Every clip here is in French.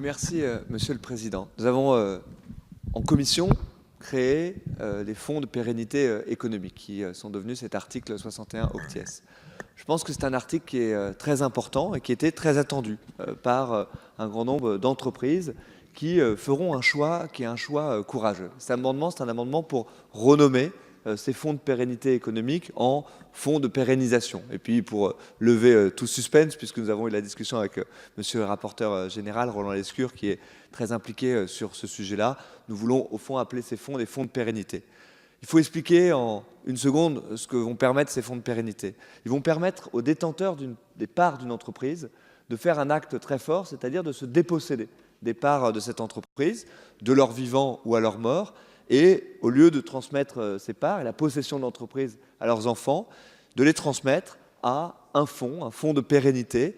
Oui, merci, Monsieur le Président. Nous avons, en commission, créé les fonds de pérennité économique qui sont devenus cet article 61 octies. Je pense que c'est un article qui est très important et qui était très attendu par un grand nombre d'entreprises qui feront un choix qui est un choix courageux. Cet amendement, c'est un amendement pour renommer ces fonds de pérennité économique en fonds de pérennisation. Et puis pour lever tout suspense, puisque nous avons eu la discussion avec monsieur le rapporteur général, Roland Lescure, qui est très impliqué sur ce sujet-là, nous voulons au fond appeler ces fonds des fonds de pérennité. Il faut expliquer en une seconde ce que vont permettre ces fonds de pérennité. Ils vont permettre aux détenteurs des parts d'une entreprise de faire un acte très fort, c'est-à-dire de se déposséder des parts de cette entreprise, de leur vivant ou à leur mort, et au lieu de transmettre ces parts et la possession de l'entreprise à leurs enfants, de les transmettre à un fonds de pérennité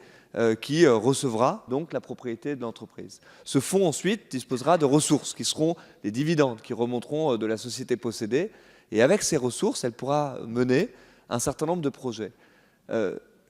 qui recevra donc la propriété de l'entreprise. Ce fonds ensuite disposera de ressources qui seront des dividendes qui remonteront de la société possédée, et avec ces ressources, elle pourra mener un certain nombre de projets.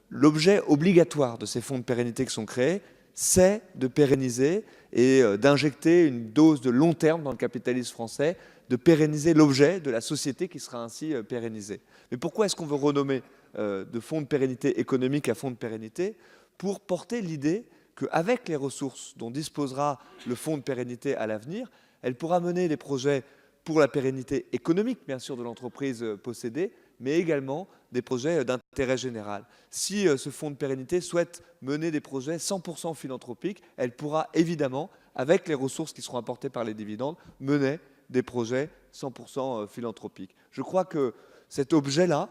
L'objet obligatoire de ces fonds de pérennité qui sont créés, c'est de pérenniser et d'injecter une dose de long terme dans le capitalisme français, de pérenniser l'objet de la société qui sera ainsi pérennisée. Mais pourquoi est-ce qu'on veut renommer de fonds de pérennité économique à fonds de pérennité? Pour porter l'idée qu'avec les ressources dont disposera le fonds de pérennité à l'avenir, elle pourra mener des projets pour la pérennité économique, bien sûr, de l'entreprise possédée, mais également des projets d'intérêt général. Si ce fonds de pérennité souhaite mener des projets 100% philanthropiques, elle pourra évidemment, avec les ressources qui seront apportées par les dividendes, mener des projets 100% philanthropiques. Je crois que cet objet-là,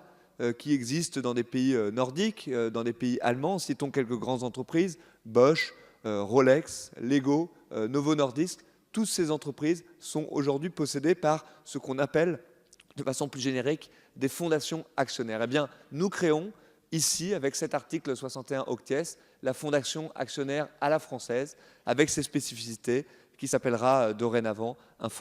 qui existe dans des pays nordiques, dans des pays allemands, citons quelques grandes entreprises, Bosch, Rolex, Lego, Novo Nordisk, toutes ces entreprises sont aujourd'hui possédées par ce qu'on appelle, de façon plus générique, des fondations actionnaires. Eh bien, nous créons ici, avec cet article 61 octies, la fondation actionnaire à la française, avec ses spécificités, qui s'appellera dorénavant un fonds